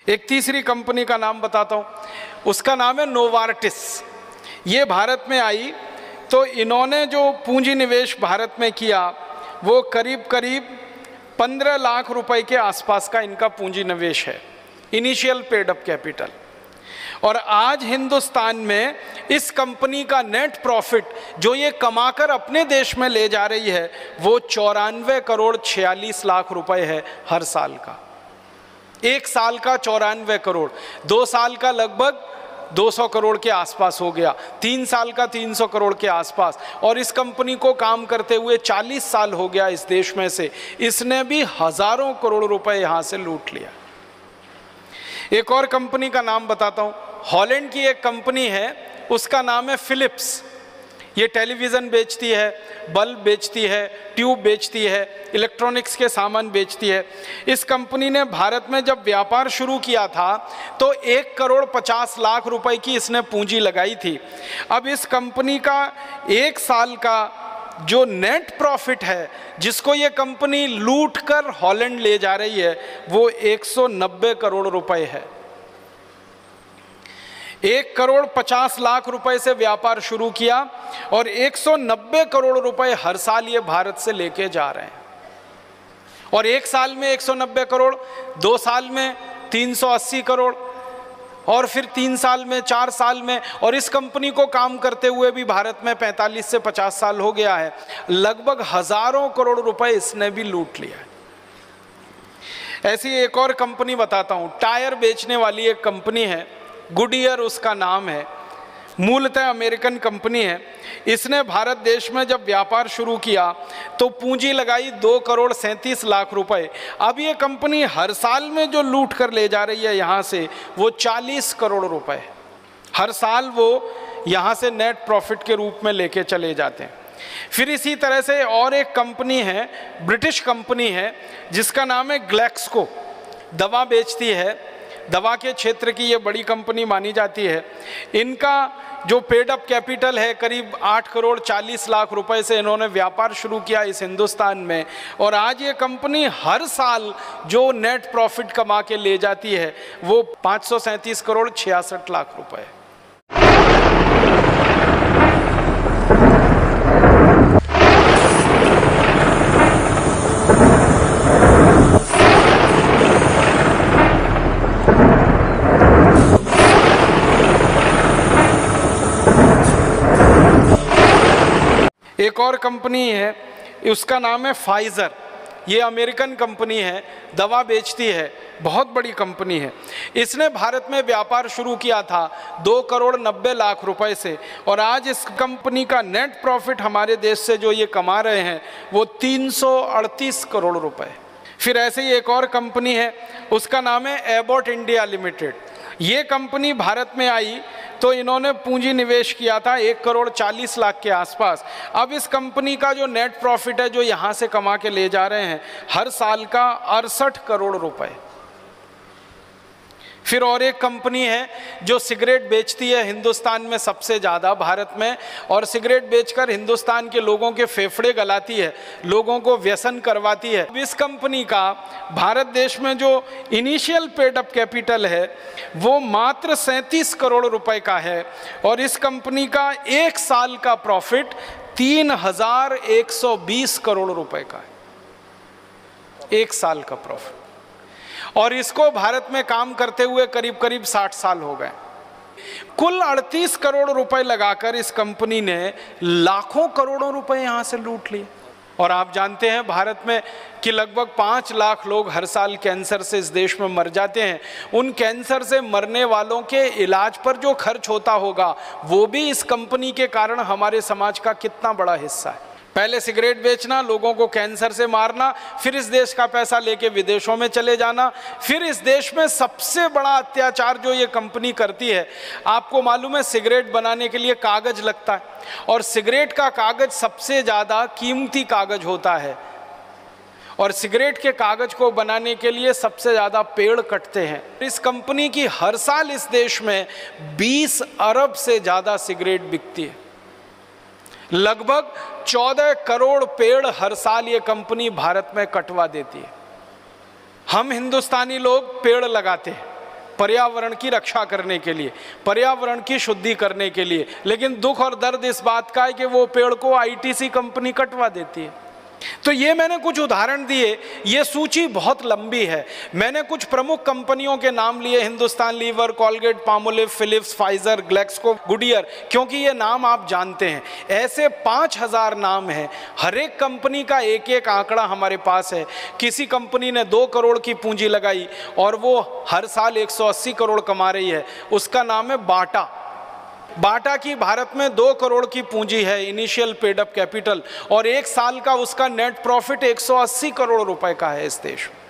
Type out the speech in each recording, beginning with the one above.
एक तीसरी कंपनी का नाम बताता हूँ, उसका नाम है नोवार्टिस। ये भारत में आई तो इन्होंने जो पूंजी निवेश भारत में किया वो करीब करीब 15 लाख रुपए के आसपास का इनका पूंजी निवेश है, इनिशियल पेड अप कैपिटल। और आज हिंदुस्तान में इस कंपनी का नेट प्रॉफिट जो ये कमाकर अपने देश में ले जा रही है वो 94 करोड़ 46 लाख रुपए है हर साल का। एक साल का 94 करोड़, 2 साल का लगभग 200 करोड़ के आसपास हो गया, 3 साल का 300 करोड़ के आसपास। और इस कंपनी को काम करते हुए 40 साल हो गया इस देश में से, इसने भी हजारों करोड़ रुपए यहाँ से लूट लिया। एक और कंपनी का नाम बताता हूँ, हॉलैंड की एक कंपनी है, उसका नाम है फिलिप्स। ये टेलीविज़न बेचती है, बल्ब बेचती है, ट्यूब बेचती है, इलेक्ट्रॉनिक्स के सामान बेचती है। इस कंपनी ने भारत में जब व्यापार शुरू किया था तो 1 करोड़ 50 लाख रुपए की इसने पूंजी लगाई थी। अब इस कंपनी का एक साल का जो नेट प्रॉफिट है जिसको ये कंपनी लूट कर हॉलैंड ले जा रही है वो 190 करोड़ रुपए है। 1 करोड़ 50 लाख रुपए से व्यापार शुरू किया और 190 करोड़ रुपए हर साल ये भारत से लेके जा रहे हैं। और एक साल में 190 करोड़, 2 साल में 380 करोड़, और फिर 3 साल में, 4 साल में। और इस कंपनी को काम करते हुए भी भारत में 45 से 50 साल हो गया है। लगभग हजारों करोड़ रुपए इसने भी लूट लिया है। ऐसी एक और कंपनी बताता हूँ, टायर बेचने वाली एक कंपनी है, गुडियर उसका नाम है, मूलतः अमेरिकन कंपनी है। इसने भारत देश में जब व्यापार शुरू किया तो पूंजी लगाई 2 करोड़ 37 लाख रुपए। अब ये कंपनी हर साल में जो लूट कर ले जा रही है यहाँ से वो 40 करोड़ रुपए हर साल वो यहाँ से नेट प्रॉफिट के रूप में लेके चले जाते हैं। फिर इसी तरह से और एक कंपनी है, ब्रिटिश कंपनी है, जिसका नाम है ग्लेक्सको, दवा बेचती है, दवा के क्षेत्र की ये बड़ी कंपनी मानी जाती है। इनका जो पेड अप कैपिटल है करीब 8 करोड़ 40 लाख रुपए से इन्होंने व्यापार शुरू किया इस हिंदुस्तान में। और आज ये कंपनी हर साल जो नेट प्रॉफिट कमा के ले जाती है वो 537 करोड़ 66 लाख रुपए है। एक और कंपनी है, उसका नाम है फाइजर। ये अमेरिकन कंपनी है, दवा बेचती है, बहुत बड़ी कंपनी है। इसने भारत में व्यापार शुरू किया था 2 करोड़ 90 लाख रुपए से और आज इस कंपनी का नेट प्रॉफिट हमारे देश से जो ये कमा रहे हैं वो 338 करोड़ रुपए। फिर ऐसे ही एक और कंपनी है, उसका नाम है एबॉट इंडिया लिमिटेड। ये कंपनी भारत में आई तो इन्होंने पूंजी निवेश किया था 1 करोड़ 40 लाख के आसपास। अब इस कंपनी का जो नेट प्रॉफिट है जो यहाँ से कमा के ले जा रहे हैं हर साल का 68 करोड़ रुपए। फिर और एक कंपनी है जो सिगरेट बेचती है हिंदुस्तान में सबसे ज़्यादा भारत में, और सिगरेट बेचकर हिंदुस्तान के लोगों के फेफड़े गलाती है, लोगों को व्यसन करवाती है। इस कंपनी का भारत देश में जो इनिशियल पेड अप कैपिटल है वो मात्र 37 करोड़ रुपए का है और इस कंपनी का एक साल का प्रॉफिट 3120 करोड़ रुपए का है, एक साल का प्रॉफिट। और इसको भारत में काम करते हुए करीब करीब 60 साल हो गए। कुल 38 करोड़ रुपए लगाकर इस कंपनी ने लाखों करोड़ों रुपए यहां से लूट लिए। और आप जानते हैं भारत में कि लगभग 5 लाख लोग हर साल कैंसर से इस देश में मर जाते हैं। उन कैंसर से मरने वालों के इलाज पर जो खर्च होता होगा वो भी इस कंपनी के कारण हमारे समाज का कितना बड़ा हिस्सा है। पहले सिगरेट बेचना, लोगों को कैंसर से मारना, फिर इस देश का पैसा लेके विदेशों में चले जाना, फिर इस देश में सबसे बड़ा अत्याचार जो ये कंपनी करती है, आपको मालूम है सिगरेट बनाने के लिए कागज लगता है और सिगरेट का कागज सबसे ज़्यादा कीमती कागज होता है और सिगरेट के कागज को बनाने के लिए सबसे ज़्यादा पेड़ कटते हैं। इस कंपनी की हर साल इस देश में 20 अरब से ज़्यादा सिगरेट बिकती है। लगभग 14 करोड़ पेड़ हर साल ये कंपनी भारत में कटवा देती है। हम हिंदुस्तानी लोग पेड़ लगाते हैं, पर्यावरण की रक्षा करने के लिए, पर्यावरण की शुद्धि करने के लिए। लेकिन दुख और दर्द इस बात का है कि वो पेड़ को आईटीसी कंपनी कटवा देती है। तो ये मैंने कुछ उदाहरण दिए, ये सूची बहुत लंबी है। मैंने कुछ प्रमुख कंपनियों के नाम लिए, Hindustan Lever, Colgate, Palmolive, Philips, Pfizer, Glaxo, Goodyear, क्योंकि ये नाम आप जानते हैं। ऐसे 5000 नाम हैं, हर एक कंपनी का एक एक आंकड़ा हमारे पास है। किसी कंपनी ने 2 करोड़ की पूंजी लगाई और वो हर साल 180 करोड़ कमा रही है, उसका नाम है बाटा। बाटा की भारत में 2 करोड़ की पूंजी है, इनिशियल पेड अप कैपिटल, और 1 साल का उसका नेट प्रॉफिट 180 करोड़ रुपए का है इस देश में।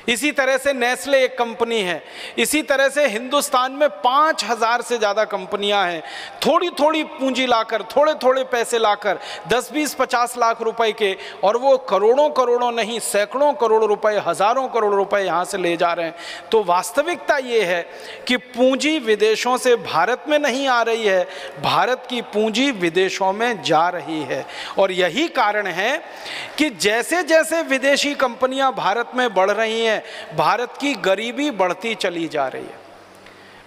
इसी तरह से नेस्ले एक कंपनी है। इसी तरह से हिंदुस्तान में 5000 से ज़्यादा कंपनियां हैं। थोड़ी थोड़ी पूंजी लाकर, थोड़े थोड़े पैसे लाकर 10, 20, 50 लाख रुपए के, और वो करोड़ों करोड़ों नहीं, सैकड़ों करोड़ रुपए, हज़ारों करोड़ रुपए यहाँ से ले जा रहे हैं। तो वास्तविकता ये है कि पूंजी विदेशों से भारत में नहीं आ रही है, भारत की पूंजी विदेशों में जा रही है। और यही कारण है कि जैसे जैसे विदेशी कंपनियां भारत में बढ़ रही हैं, भारत की गरीबी बढ़ती चली जा रही है।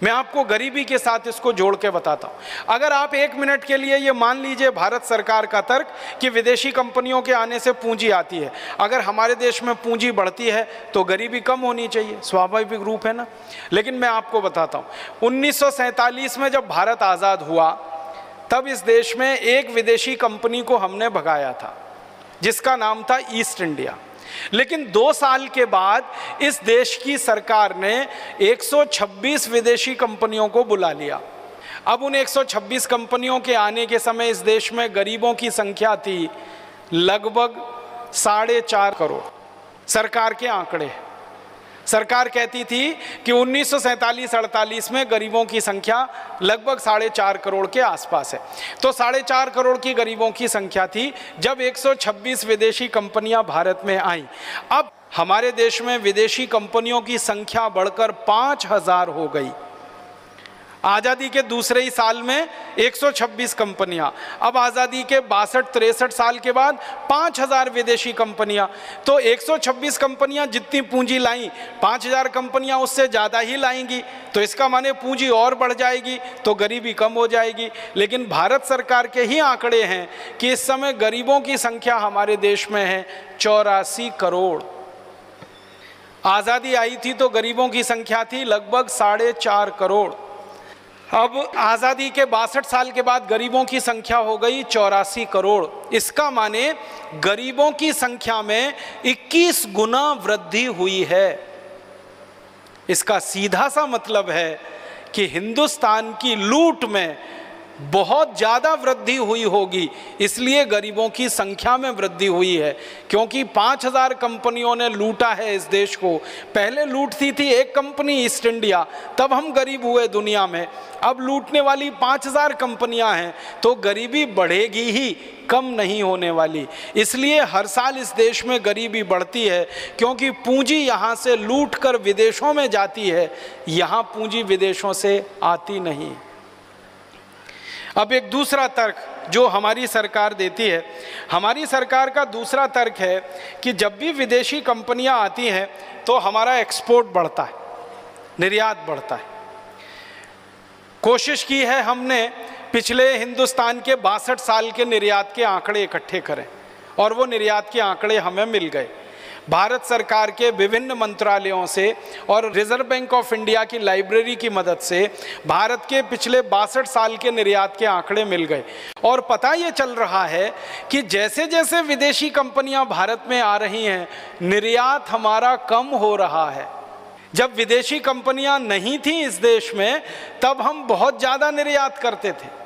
मैं आपको गरीबी के साथ इसको जोड़ के बताता हूं। अगर आप 1 मिनट के लिए ये मान लीजिए भारत सरकार का तर्क कि विदेशी कंपनियों के आने से पूंजी आती है, अगर हमारे देश में पूंजी बढ़ती है तो गरीबी कम होनी चाहिए, स्वाभाविक रूप है ना। लेकिन मैं आपको बताता हूं, 1947 में जब भारत आज़ाद हुआ, तब इस देश में एक विदेशी कंपनी को हमने भगाया था जिसका नाम था ईस्ट इंडिया। लेकिन 2 साल के बाद इस देश की सरकार ने 126 विदेशी कंपनियों को बुला लिया। अब उन 126 कंपनियों के आने के समय इस देश में गरीबों की संख्या थी लगभग 4.5 करोड़। सरकार के आंकड़े, सरकार कहती थी कि 1947-48 में गरीबों की संख्या लगभग 4.5 करोड़ के आसपास है। तो 4.5 करोड़ की गरीबों की संख्या थी जब 126 विदेशी कंपनियां भारत में आईं। अब हमारे देश में विदेशी कंपनियों की संख्या बढ़कर 5000 हो गई। आज़ादी के दूसरे ही साल में 126 कंपनियां, अब आज़ादी के 62-63 साल के बाद 5000 विदेशी कंपनियां। तो 126 कंपनियां जितनी पूंजी लाई, 5000 कंपनियां उससे ज़्यादा ही लाएंगी, तो इसका माने पूंजी और बढ़ जाएगी, तो गरीबी कम हो जाएगी। लेकिन भारत सरकार के ही आंकड़े हैं कि इस समय गरीबों की संख्या हमारे देश में है 84 करोड़। आज़ादी आई थी तो गरीबों की संख्या थी लगभग 4.5 करोड़। अब आज़ादी के 62 साल के बाद गरीबों की संख्या हो गई 84 करोड़। इसका माने गरीबों की संख्या में 21 गुना वृद्धि हुई है। इसका सीधा सा मतलब है कि हिंदुस्तान की लूट में बहुत ज़्यादा वृद्धि हुई होगी, इसलिए गरीबों की संख्या में वृद्धि हुई है। क्योंकि 5000 कंपनियों ने लूटा है इस देश को। पहले लूटती थी एक कंपनी ईस्ट इंडिया, तब हम गरीब हुए दुनिया में। अब लूटने वाली 5000 कंपनियां हैं, तो गरीबी बढ़ेगी ही, कम नहीं होने वाली। इसलिए हर साल इस देश में गरीबी बढ़ती है, क्योंकि पूंजी यहाँ से लूट कर विदेशों में जाती है, यहाँ पूंजी विदेशों से आती नहीं। अब एक दूसरा तर्क जो हमारी सरकार देती है, हमारी सरकार का दूसरा तर्क है कि जब भी विदेशी कंपनियां आती हैं तो हमारा एक्सपोर्ट बढ़ता है, निर्यात बढ़ता है। कोशिश की है हमने पिछले हिंदुस्तान के 62 साल के निर्यात के आंकड़े इकट्ठे करें, और वो निर्यात के आंकड़े हमें मिल गए। भारत सरकार के विभिन्न मंत्रालयों से और रिजर्व बैंक ऑफ इंडिया की लाइब्रेरी की मदद से भारत के पिछले 62 साल के निर्यात के आंकड़े मिल गए। और पता ये चल रहा है कि जैसे जैसे विदेशी कंपनियां भारत में आ रही हैं, निर्यात हमारा कम हो रहा है। जब विदेशी कंपनियां नहीं थी इस देश में, तब हम बहुत ज़्यादा निर्यात करते थे,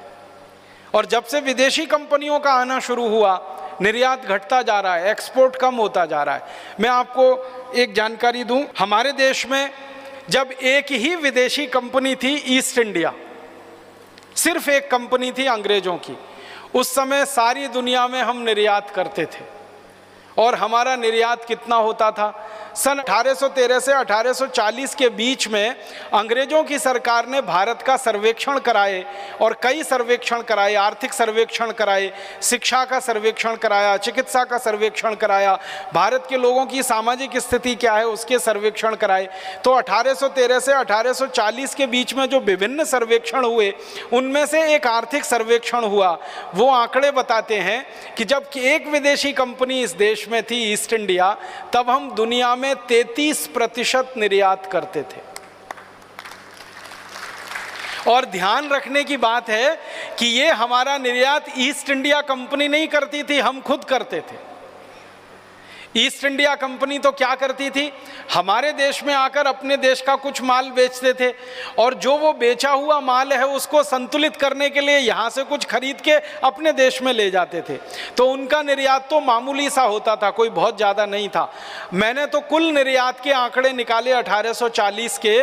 और जब से विदेशी कंपनियों का आना शुरू हुआ, निर्यात घटता जा रहा है, एक्सपोर्ट कम होता जा रहा है। मैं आपको एक जानकारी दूं, हमारे देश में जब एक ही विदेशी कंपनी थी ईस्ट इंडिया, सिर्फ एक कंपनी थी अंग्रेजों की, उस समय सारी दुनिया में हम निर्यात करते थे। और हमारा निर्यात कितना होता था? सन 1813 से 1840 के बीच में अंग्रेजों की सरकार ने भारत का सर्वेक्षण कराए और कई सर्वेक्षण कराए, आर्थिक सर्वेक्षण कराए, शिक्षा का सर्वेक्षण कराया, चिकित्सा का सर्वेक्षण कराया, भारत के लोगों की सामाजिक स्थिति क्या है उसके सर्वेक्षण कराए। तो 1813 से 1840 के बीच में जो विभिन्न सर्वेक्षण हुए उनमें से एक आर्थिक सर्वेक्षण हुआ। वो आंकड़े बताते हैं कि जब एक विदेशी कंपनी इस देश में थी, ईस्ट इंडिया, तब हम दुनिया में 33% निर्यात करते थे। और ध्यान रखने की बात है कि ये हमारा निर्यात ईस्ट इंडिया कंपनी नहीं करती थी, हम खुद करते थे। ईस्ट इंडिया कंपनी तो क्या करती थी, हमारे देश में आकर अपने देश का कुछ माल बेचते थे और जो वो बेचा हुआ माल है उसको संतुलित करने के लिए यहाँ से कुछ खरीद के अपने देश में ले जाते थे। तो उनका निर्यात तो मामूली सा होता था, कोई बहुत ज़्यादा नहीं था। मैंने तो कुल निर्यात के आंकड़े निकाले 1840 के,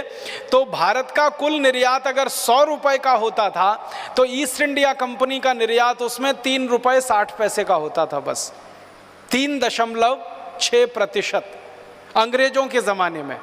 तो भारत का कुल निर्यात अगर 100 रुपये का होता था तो ईस्ट इंडिया कंपनी का निर्यात उसमें 3 रुपये 60 पैसे का होता था, बस 3.6% अंग्रेजों के ज़माने में।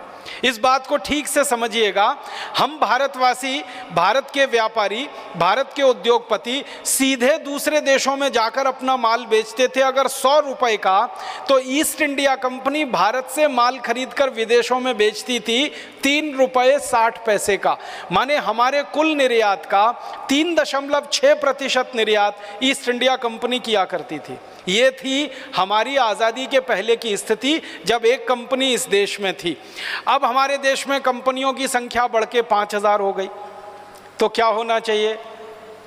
इस बात को ठीक से समझिएगा, हम भारतवासी, भारत के व्यापारी, भारत के उद्योगपति सीधे दूसरे देशों में जाकर अपना माल बेचते थे अगर 100 रुपये का, तो ईस्ट इंडिया कंपनी भारत से माल खरीदकर विदेशों में बेचती थी 3 रुपये 60 पैसे का। माने हमारे कुल निर्यात का 3.6% निर्यात ईस्ट इंडिया कंपनी किया करती थी। ये थी हमारी आज़ादी के पहले की स्थिति जब एक कंपनी इस देश में थी। अब हमारे देश में कंपनियों की संख्या बढ़ के 5000 हो गई, तो क्या होना चाहिए,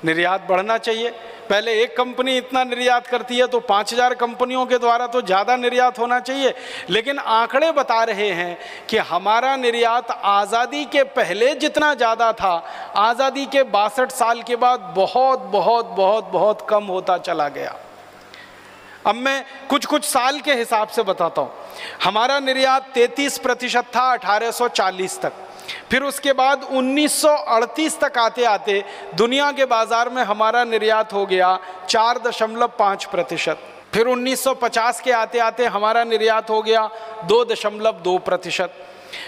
निर्यात बढ़ना चाहिए। पहले एक कंपनी इतना निर्यात करती है तो 5000 कंपनियों के द्वारा तो ज़्यादा निर्यात होना चाहिए। लेकिन आंकड़े बता रहे हैं कि हमारा निर्यात आज़ादी के पहले जितना ज़्यादा था, आज़ादी के 62 साल के बाद बहुत बहुत बहुत बहुत कम होता चला गया। अब मैं कुछ साल के हिसाब से बताता हूँ। हमारा निर्यात 33% था 1840 तक, फिर उसके बाद 1938 तक आते आते दुनिया के बाज़ार में हमारा निर्यात हो गया 4.5%। फिर 1950 के आते आते हमारा निर्यात हो गया 2.2%।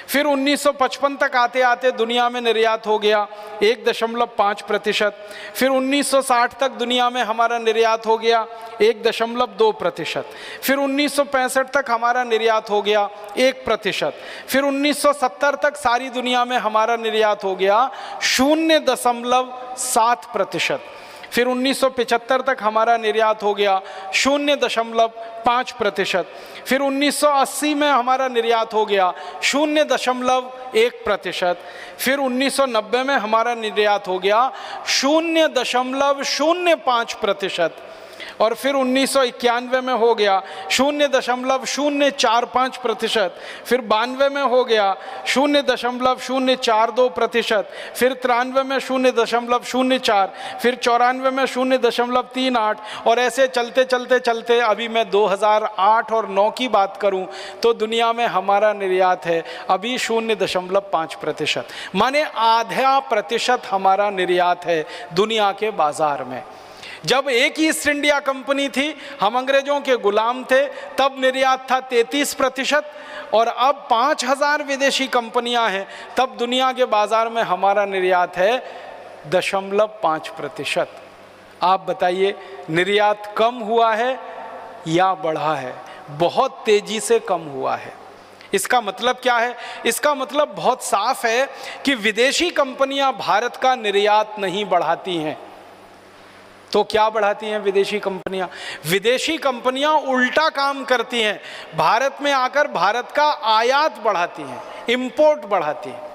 फिर 1955 तक आते आते दुनिया में निर्यात हो गया 1.5%। फिर 1960 तक दुनिया में हमारा निर्यात हो गया 1.2%। फिर 1965 तक हमारा निर्यात हो गया 1%। फिर 1970 तक सारी दुनिया में हमारा निर्यात हो गया 0.7%। फिर 1975 तक हमारा निर्यात हो गया 0.5%। फिर 1980 में हमारा निर्यात हो गया 0.1%। फिर 1990 में हमारा निर्यात हो गया 0.05%। और फिर 1991 में हो गया 0.045%। फिर 92 में हो गया 0.042%। फिर 93 में 0.04। फिर 94 में 0.38। और ऐसे चलते चलते चलते अभी मैं 2008 और 9 की बात करूं तो दुनिया में हमारा निर्यात है अभी 0.5%। माने आधा प्रतिशत हमारा निर्यात है दुनिया के बाजार में। जब एक ईस्ट इंडिया कंपनी थी, हम अंग्रेजों के गुलाम थे, तब निर्यात था 33%। और अब 5000 विदेशी कंपनियां हैं, तब दुनिया के बाजार में हमारा निर्यात है 0.5%। आप बताइए निर्यात कम हुआ है या बढ़ा है? बहुत तेजी से कम हुआ है। इसका मतलब क्या है? इसका मतलब बहुत साफ है कि विदेशी कंपनियां भारत का निर्यात नहीं बढ़ाती हैं। तो क्या बढ़ाती हैं विदेशी कंपनियां? विदेशी कंपनियां उल्टा काम करती हैं, भारत में आकर भारत का आयात बढ़ाती हैं, इंपोर्ट बढ़ाती हैं।